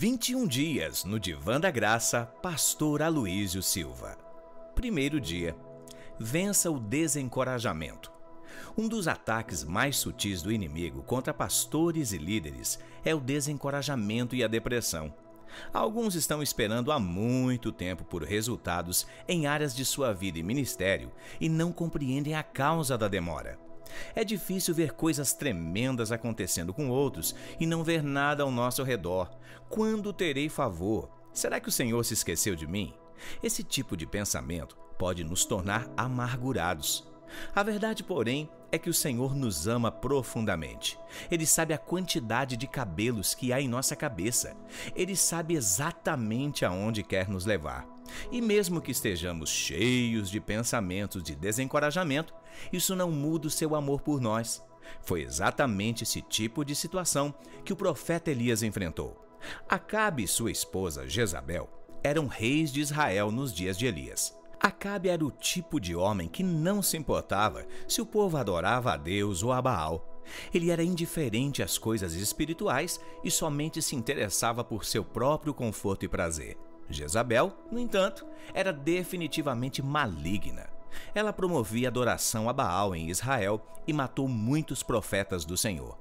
21 dias no Divã da Graça, Pastor Aloísio Silva. Primeiro dia. Vença o desencorajamento. Um dos ataques mais sutis do inimigo contra pastores e líderes é o desencorajamento e a depressão. Alguns estão esperando há muito tempo por resultados em áreas de sua vida e ministério e não compreendem a causa da demora. É difícil ver coisas tremendas acontecendo com outros e não ver nada ao nosso redor. Quando terei favor? Será que o Senhor se esqueceu de mim? Esse tipo de pensamento pode nos tornar amargurados. A verdade, porém, é que o Senhor nos ama profundamente. Ele sabe a quantidade de cabelos que há em nossa cabeça. Ele sabe exatamente aonde quer nos levar. E mesmo que estejamos cheios de pensamentos de desencorajamento, isso não muda o seu amor por nós. Foi exatamente esse tipo de situação que o profeta Elias enfrentou. Acabe e sua esposa Jezabel eram reis de Israel nos dias de Elias. Acabe era o tipo de homem que não se importava se o povo adorava a Deus ou a Baal. Ele era indiferente às coisas espirituais e somente se interessava por seu próprio conforto e prazer. Jezabel, no entanto, era definitivamente maligna. Ela promovia adoração a Baal em Israel e matou muitos profetas do Senhor.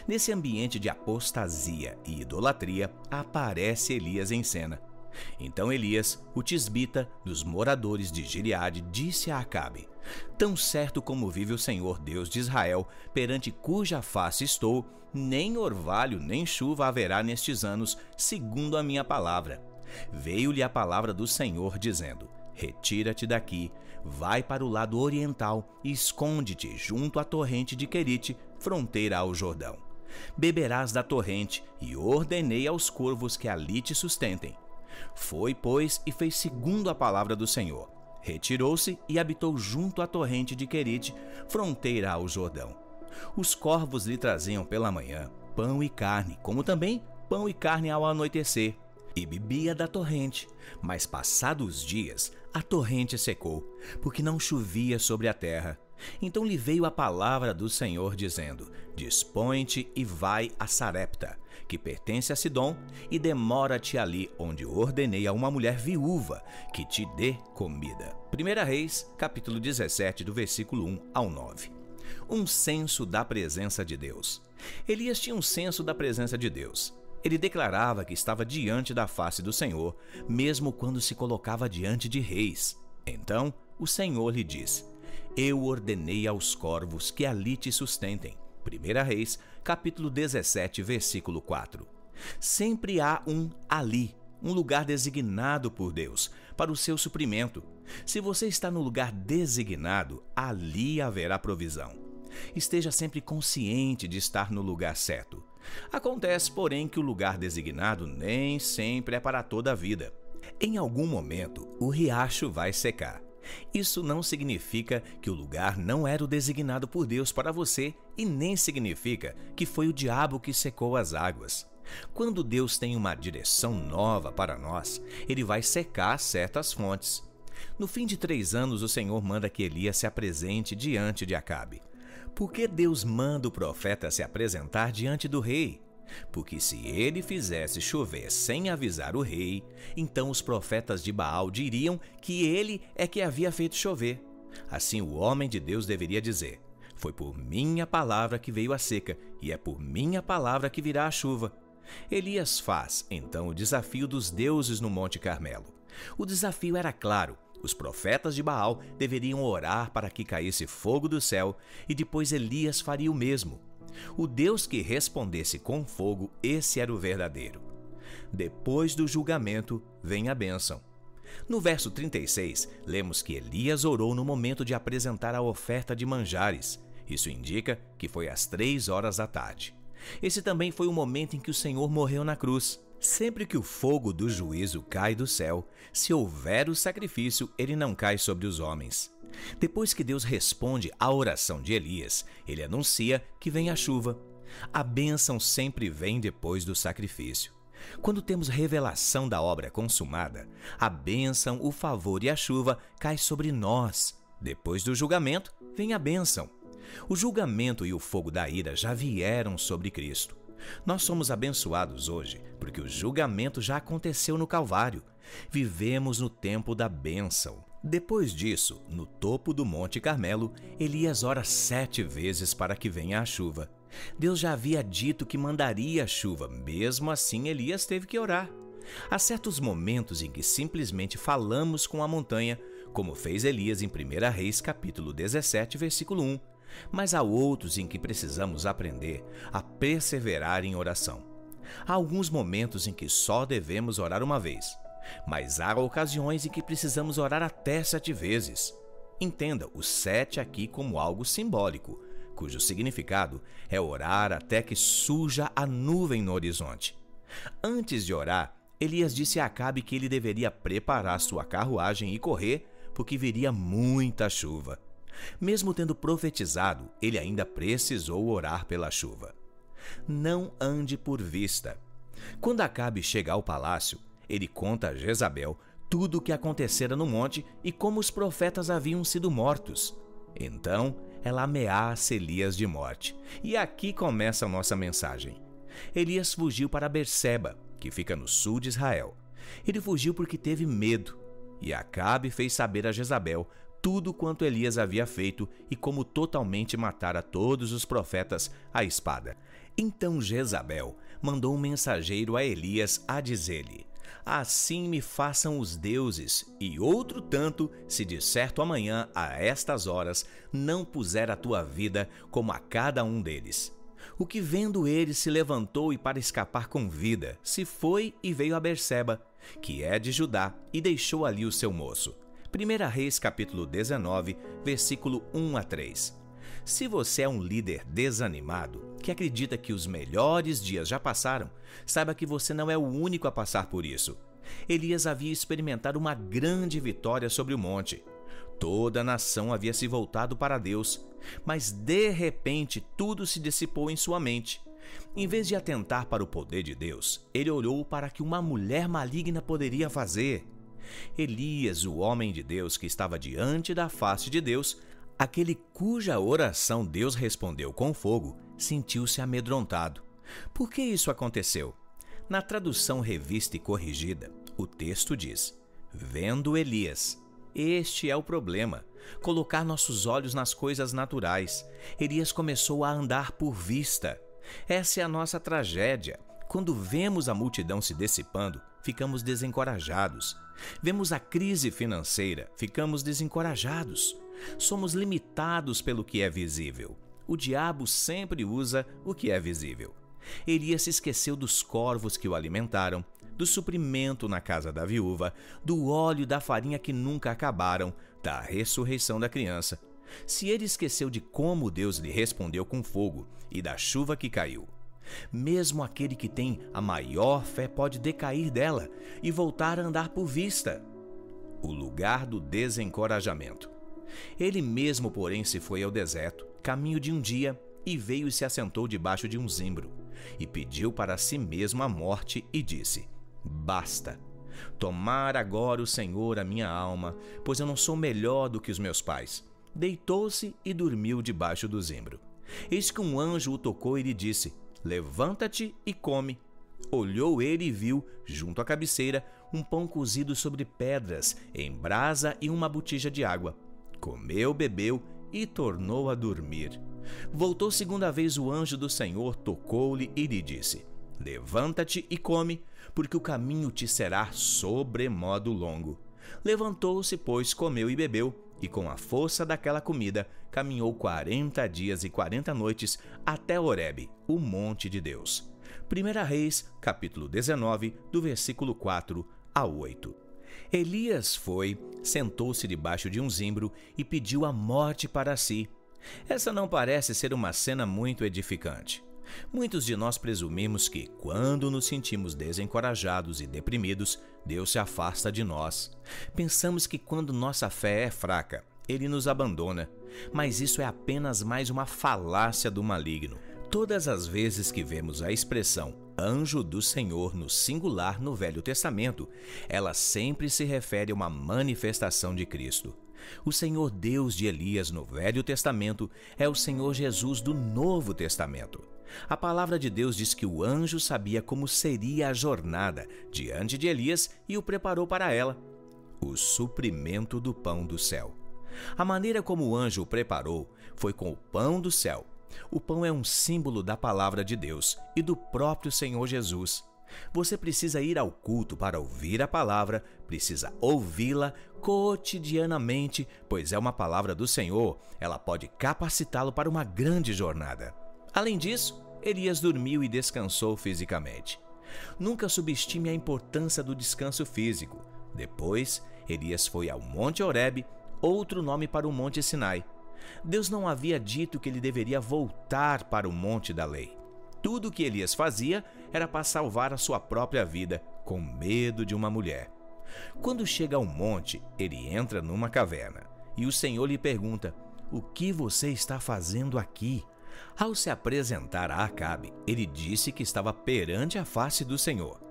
Nesse ambiente de apostasia e idolatria, aparece Elias em cena. Então Elias, o tisbita dos moradores de Gileade, disse a Acabe: tão certo como vive o Senhor Deus de Israel, perante cuja face estou, nem orvalho nem chuva haverá nestes anos, segundo a minha palavra. Veio-lhe a palavra do Senhor, dizendo: retira-te daqui, vai para o lado oriental e esconde-te junto à torrente de Querite, fronteira ao Jordão. Beberás da torrente, e ordenei aos corvos que ali te sustentem. Foi, pois, e fez segundo a palavra do Senhor. Retirou-se e habitou junto à torrente de Querite, fronteira ao Jordão. Os corvos lhe traziam pela manhã pão e carne, como também pão e carne ao anoitecer, e bebia da torrente. Mas passados dias, a torrente secou, porque não chovia sobre a terra. Então lhe veio a palavra do Senhor, dizendo: dispõe-te e vai a Sarepta, que pertence a Sidom, e demora-te ali, onde ordenei a uma mulher viúva que te dê comida. 1 Reis, capítulo 17, do versículo 1 ao 9. Um senso da presença de Deus. Elias tinha um senso da presença de Deus. Ele declarava que estava diante da face do Senhor, mesmo quando se colocava diante de reis. Então o Senhor lhe disse: eu ordenei aos corvos que ali te sustentem. 1 Reis, capítulo 17, versículo 4. Sempre há um ali, um lugar designado por Deus para o seu suprimento. Se você está no lugar designado, ali haverá provisão. Esteja sempre consciente de estar no lugar certo. Acontece, porém, que o lugar designado nem sempre é para toda a vida. Em algum momento, o riacho vai secar. Isso não significa que o lugar não era o designado por Deus para você e nem significa que foi o diabo que secou as águas. Quando Deus tem uma direção nova para nós, ele vai secar certas fontes. No fim de 3 anos, o Senhor manda que Elias se apresente diante de Acabe. Por que Deus manda o profeta se apresentar diante do rei? Porque se ele fizesse chover sem avisar o rei, então os profetas de Baal diriam que ele é que havia feito chover. Assim o homem de Deus deveria dizer: foi por minha palavra que veio a seca, e é por minha palavra que virá a chuva. Elias faz, então, o desafio dos deuses no Monte Carmelo. O desafio era claro: os profetas de Baal deveriam orar para que caísse fogo do céu, e depois Elias faria o mesmo. O Deus que respondesse com fogo, esse era o verdadeiro. Depois do julgamento, vem a bênção. No verso 36, lemos que Elias orou no momento de apresentar a oferta de manjares. Isso indica que foi às 3 horas da tarde. Esse também foi o momento em que o Senhor morreu na cruz. Sempre que o fogo do juízo cai do céu, se houver o sacrifício, ele não cai sobre os homens. Depois que Deus responde à oração de Elias, ele anuncia que vem a chuva. A bênção sempre vem depois do sacrifício. Quando temos revelação da obra consumada, a bênção, o favor e a chuva caem sobre nós. Depois do julgamento, vem a bênção. O julgamento e o fogo da ira já vieram sobre Cristo. Nós somos abençoados hoje porque o julgamento já aconteceu no Calvário. Vivemos no tempo da bênção. Depois disso, no topo do Monte Carmelo, Elias ora 7 vezes para que venha a chuva. Deus já havia dito que mandaria a chuva, mesmo assim Elias teve que orar. Há certos momentos em que simplesmente falamos com a montanha, como fez Elias em 1 Reis capítulo 17, versículo 1. Mas há outros em que precisamos aprender a perseverar em oração. Há alguns momentos em que só devemos orar uma vez, mas há ocasiões em que precisamos orar até 7 vezes. Entenda o 7 aqui como algo simbólico, cujo significado é orar até que surja a nuvem no horizonte. Antes de orar, Elias disse a Acabe que ele deveria preparar sua carruagem e correr, porque viria muita chuva. Mesmo tendo profetizado, ele ainda precisou orar pela chuva. Não ande por vista. Quando Acabe chega ao palácio, ele conta a Jezabel tudo o que acontecera no monte e como os profetas haviam sido mortos. Então, ela ameaça Elias de morte. E aqui começa a nossa mensagem. Elias fugiu para Berseba, que fica no sul de Israel. Ele fugiu porque teve medo. E Acabe fez saber a Jezabel tudo quanto Elias havia feito e como totalmente matara todos os profetas à espada. Então Jezabel mandou um mensageiro a Elias a dizer-lhe: assim me façam os deuses, e outro tanto, se de certo amanhã, a estas horas, não puser a tua vida como a cada um deles. O que vendo ele se levantou e para escapar com vida, se foi e veio a Berseba, que é de Judá, e deixou ali o seu moço. 1 Reis capítulo 19, versículo 1 a 3. Se você é um líder desanimado, que acredita que os melhores dias já passaram, saiba que você não é o único a passar por isso. Elias havia experimentado uma grande vitória sobre o monte. Toda a nação havia se voltado para Deus, mas de repente tudo se dissipou em sua mente. Em vez de atentar para o poder de Deus, ele olhou para o que uma mulher maligna poderia fazer. Elias, o homem de Deus que estava diante da face de Deus, aquele cuja oração Deus respondeu com fogo, sentiu-se amedrontado. Por que isso aconteceu? Na tradução revista e corrigida, o texto diz: vendo Elias. Este é o problema, colocar nossos olhos nas coisas naturais. Elias começou a andar por vista. Essa é a nossa tragédia. Quando vemos a multidão se dissipando, ficamos desencorajados. Vemos a crise financeira, ficamos desencorajados. Somos limitados pelo que é visível. O diabo sempre usa o que é visível. Elias se esqueceu dos corvos que o alimentaram, do suprimento na casa da viúva, do óleo e da farinha que nunca acabaram, da ressurreição da criança. Se ele esqueceu de como Deus lhe respondeu com fogo e da chuva que caiu. Mesmo aquele que tem a maior fé pode decair dela e voltar a andar por vista. O lugar do desencorajamento. Ele mesmo, porém, se foi ao deserto, caminho de um dia, e veio e se assentou debaixo de um zimbro, e pediu para si mesmo a morte, e disse: basta, tomar agora o Senhor a minha alma, pois eu não sou melhor do que os meus pais. Deitou-se e dormiu debaixo do zimbro. Eis que um anjo o tocou e lhe disse: levanta-te e come. Olhou ele e viu, junto à cabeceira, um pão cozido sobre pedras, em brasa e uma botija de água. Comeu, bebeu e tornou a dormir. Voltou segunda vez o anjo do Senhor, tocou-lhe e lhe disse: levanta-te e come, porque o caminho te será sobremodo longo. Levantou-se, pois, comeu e bebeu, e com a força daquela comida, caminhou 40 dias e 40 noites até Horebe, o monte de Deus. 1 Reis, capítulo 19, do versículo 4 a 8. Elias foi, sentou-se debaixo de um zimbro e pediu a morte para si. Essa não parece ser uma cena muito edificante. Muitos de nós presumimos que, quando nos sentimos desencorajados e deprimidos, Deus se afasta de nós. Pensamos que quando nossa fé é fraca, Ele nos abandona. Mas isso é apenas mais uma falácia do maligno. Todas as vezes que vemos a expressão anjo do Senhor no singular no Velho Testamento, ela sempre se refere a uma manifestação de Cristo. O Senhor Deus de Elias no Velho Testamento é o Senhor Jesus do Novo Testamento. A palavra de Deus diz que o anjo sabia como seria a jornada diante de Elias e o preparou para ela. O suprimento do pão do céu. A maneira como o anjo o preparou foi com o pão do céu. O pão é um símbolo da palavra de Deus e do próprio Senhor Jesus. Você precisa ir ao culto para ouvir a palavra, precisa ouvi-la cotidianamente, pois é uma palavra do Senhor, ela pode capacitá-lo para uma grande jornada. Além disso, Elias dormiu e descansou fisicamente. Nunca subestime a importância do descanso físico. Depois, Elias foi ao Monte Horebe, outro nome para o Monte Sinai. Deus não havia dito que ele deveria voltar para o Monte da Lei. Tudo o que Elias fazia era para salvar a sua própria vida, com medo de uma mulher. Quando chega ao monte, ele entra numa caverna e o Senhor lhe pergunta: "O que você está fazendo aqui?" Ao se apresentar a Acabe, ele disse que estava perante a face do Senhor.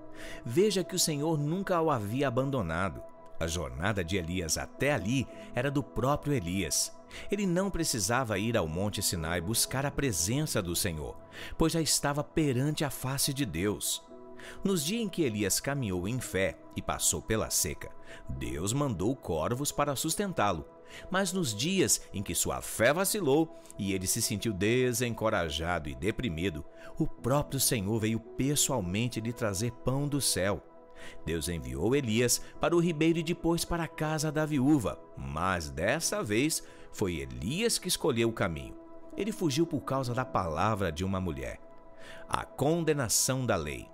Veja que o Senhor nunca o havia abandonado. A jornada de Elias até ali era do próprio Elias. Ele não precisava ir ao Monte Sinai buscar a presença do Senhor, pois já estava perante a face de Deus. Nos dias em que Elias caminhou em fé e passou pela seca, Deus mandou corvos para sustentá-lo. Mas nos dias em que sua fé vacilou e ele se sentiu desencorajado e deprimido, o próprio Senhor veio pessoalmente lhe trazer pão do céu. Deus enviou Elias para o ribeiro e depois para a casa da viúva, mas dessa vez foi Elias que escolheu o caminho. Ele fugiu por causa da palavra de uma mulher. A condenação da lei.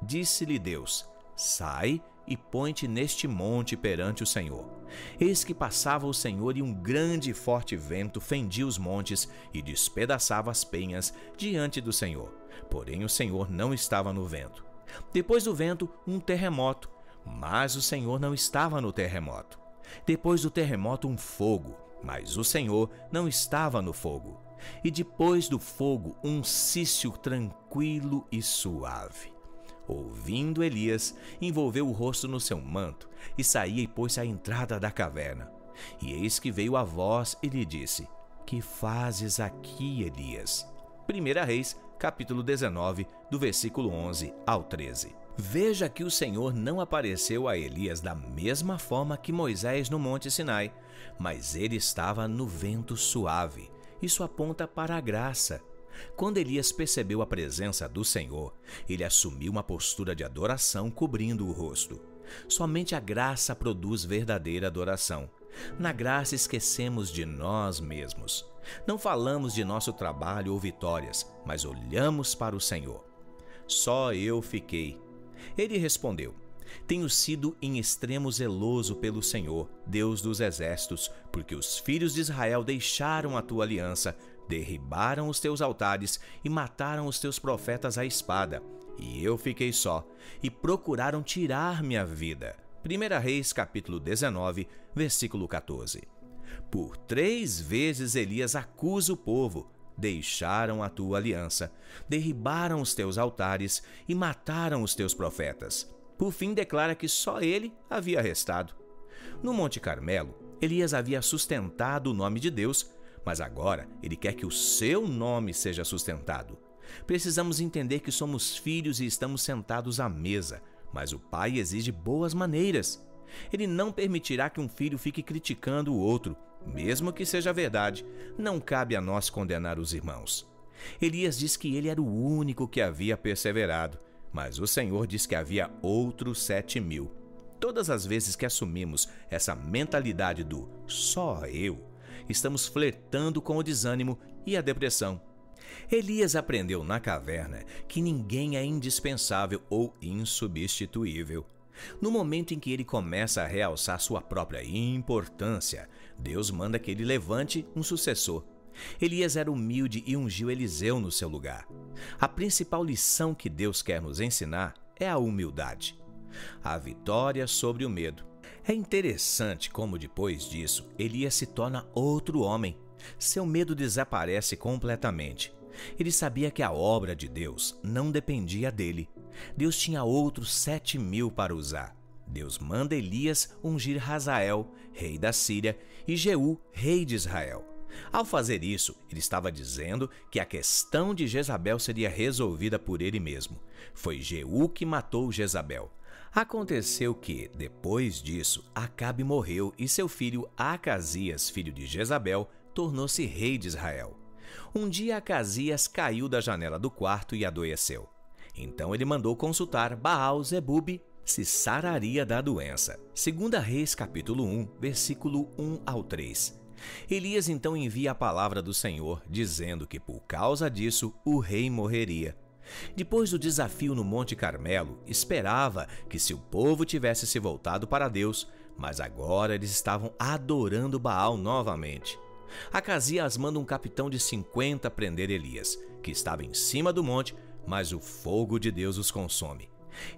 Disse-lhe Deus: "Sai e põe-te neste monte perante o Senhor." Eis que passava o Senhor e um grande e forte vento fendia os montes e despedaçava as penhas diante do Senhor. Porém o Senhor não estava no vento. Depois do vento, um terremoto, mas o Senhor não estava no terremoto. Depois do terremoto, um fogo, mas o Senhor não estava no fogo. E depois do fogo, um cício tranquilo e suave. Ouvindo Elias, envolveu o rosto no seu manto e saía e pôs-se à entrada da caverna. E eis que veio a voz e lhe disse: "Que fazes aqui, Elias?" 1 Reis, capítulo 19, do versículo 11 ao 13. Veja que o Senhor não apareceu a Elias da mesma forma que Moisés no Monte Sinai, mas ele estava no vento suave. Isso aponta para a graça. Quando Elias percebeu a presença do Senhor, ele assumiu uma postura de adoração cobrindo o rosto. Somente a graça produz verdadeira adoração. Na graça esquecemos de nós mesmos. Não falamos de nosso trabalho ou vitórias, mas olhamos para o Senhor. "Só eu fiquei." Ele respondeu: "Tenho sido em extremo zeloso pelo Senhor, Deus dos exércitos, porque os filhos de Israel deixaram a tua aliança, derribaram os teus altares e mataram os teus profetas à espada. E eu fiquei só, e procuraram tirar minha vida." 1 Reis, capítulo 19, versículo 14. Por 3 vezes Elias acusa o povo: "Deixaram a tua aliança, derribaram os teus altares e mataram os teus profetas." Por fim, declara que só ele havia restado. No Monte Carmelo, Elias havia sustentado o nome de Deus, mas agora ele quer que o seu nome seja sustentado. Precisamos entender que somos filhos e estamos sentados à mesa, mas o Pai exige boas maneiras. Ele não permitirá que um filho fique criticando o outro, mesmo que seja verdade. Não cabe a nós condenar os irmãos. Elias diz que ele era o único que havia perseverado, mas o Senhor diz que havia outros 7.000. Todas as vezes que assumimos essa mentalidade do "só eu", estamos flertando com o desânimo e a depressão. Elias aprendeu na caverna que ninguém é indispensável ou insubstituível. No momento em que ele começa a realçar sua própria importância, Deus manda que ele levante um sucessor. Elias era humilde e ungiu Eliseu no seu lugar. A principal lição que Deus quer nos ensinar é a humildade. A vitória sobre o medo. É interessante como depois disso, Elias se torna outro homem. Seu medo desaparece completamente. Ele sabia que a obra de Deus não dependia dele. Deus tinha outros 7.000 para usar. Deus manda Elias ungir Hazael, rei da Síria, e Jeú, rei de Israel. Ao fazer isso, ele estava dizendo que a questão de Jezabel seria resolvida por ele mesmo. Foi Jeú que matou Jezabel. Aconteceu que, depois disso, Acabe morreu e seu filho Acasias, filho de Jezabel, tornou-se rei de Israel. Um dia Acasias caiu da janela do quarto e adoeceu. Então ele mandou consultar Baal-zebub se sararia da doença. 2 Reis capítulo 1, versículo 1 ao 3. Elias então envia a palavra do Senhor, dizendo que por causa disso o rei morreria. Depois do desafio no Monte Carmelo, esperava que se o povo tivesse se voltado para Deus, mas agora eles estavam adorando Baal novamente. Acasias manda um capitão de 50 prender Elias, que estava em cima do monte, mas o fogo de Deus os consome.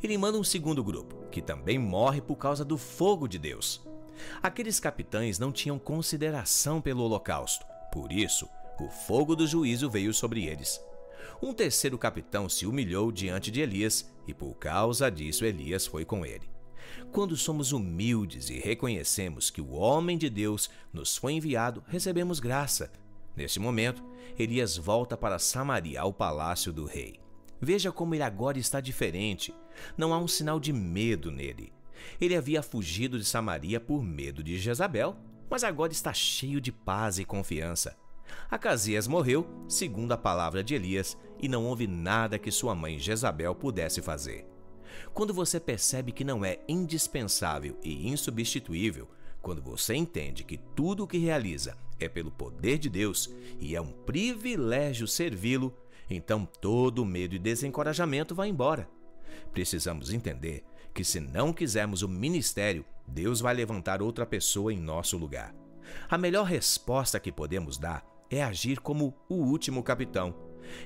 Ele manda um segundo grupo, que também morre por causa do fogo de Deus. Aqueles capitães não tinham consideração pelo holocausto, por isso, o fogo do juízo veio sobre eles. Um terceiro capitão se humilhou diante de Elias e por causa disso Elias foi com ele. Quando somos humildes e reconhecemos que o homem de Deus nos foi enviado, recebemos graça. Nesse momento, Elias volta para Samaria, ao palácio do rei. Veja como ele agora está diferente. Não há um sinal de medo nele. Ele havia fugido de Samaria por medo de Jezabel, mas agora está cheio de paz e confiança. Acasias morreu, segundo a palavra de Elias, e não houve nada que sua mãe Jezabel pudesse fazer. Quando você percebe que não é indispensável e insubstituível, quando você entende que tudo o que realiza é pelo poder de Deus e é um privilégio servi-lo, então todo medo e desencorajamento vai embora. Precisamos entender que se não quisermos o ministério, Deus vai levantar outra pessoa em nosso lugar. A melhor resposta que podemos dar é agir como o último capitão.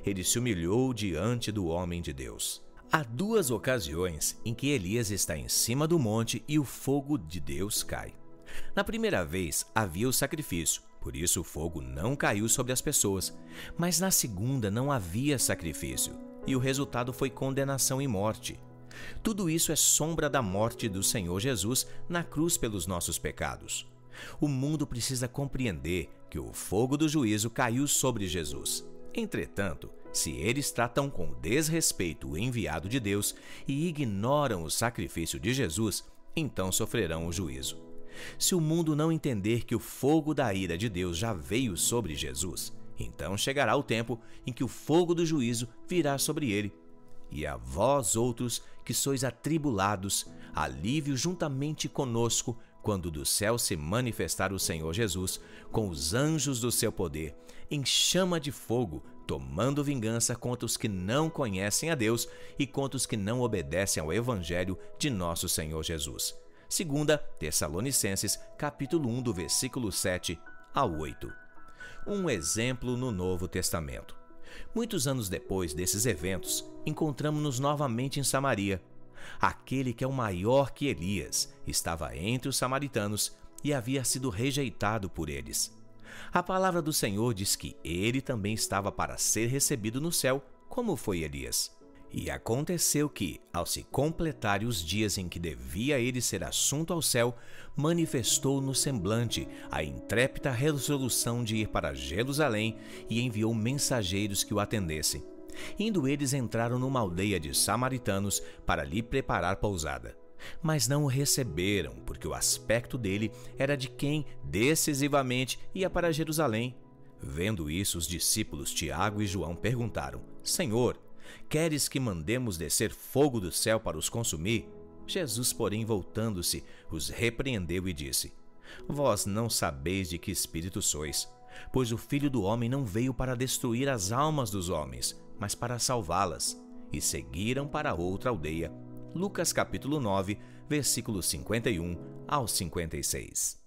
Ele se humilhou diante do homem de Deus. Há duas ocasiões em que Elias está em cima do monte e o fogo de Deus cai. Na primeira vez havia o sacrifício, por isso o fogo não caiu sobre as pessoas, mas na segunda não havia sacrifício, e o resultado foi condenação e morte. Tudo isso é sombra da morte do Senhor Jesus na cruz pelos nossos pecados. O mundo precisa compreender que o fogo do juízo caiu sobre Jesus. Entretanto, se eles tratam com desrespeito o enviado de Deus e ignoram o sacrifício de Jesus, então sofrerão o juízo. Se o mundo não entender que o fogo da ira de Deus já veio sobre Jesus, então chegará o tempo em que o fogo do juízo virá sobre ele. E a vós outros que sois atribulados, alívio juntamente conosco, quando do céu se manifestar o Senhor Jesus, com os anjos do seu poder, em chama de fogo, tomando vingança contra os que não conhecem a Deus e contra os que não obedecem ao Evangelho de nosso Senhor Jesus. 2 Tessalonicenses, capítulo 1, do versículo 7 ao 8. Um exemplo no Novo Testamento. Muitos anos depois desses eventos, encontramos-nos novamente em Samaria. Aquele que é o maior que Elias estava entre os samaritanos e havia sido rejeitado por eles. A palavra do Senhor diz que ele também estava para ser recebido no céu, como foi Elias. E aconteceu que, ao se completarem os dias em que devia ele ser assunto ao céu, manifestou no semblante a intrépida resolução de ir para Jerusalém e enviou mensageiros que o atendessem. Indo eles entraram numa aldeia de samaritanos para lhe preparar pousada. Mas não o receberam, porque o aspecto dele era de quem decisivamente ia para Jerusalém. Vendo isso, os discípulos Tiago e João perguntaram: Senhor, queres que mandemos descer fogo do céu para os consumir? Jesus, porém, voltando-se, os repreendeu e disse: Vós não sabeis de que espírito sois, pois o Filho do Homem não veio para destruir as almas dos homens, mas para salvá-las. E seguiram para outra aldeia. Lucas capítulo 9, versículos 51 ao 56.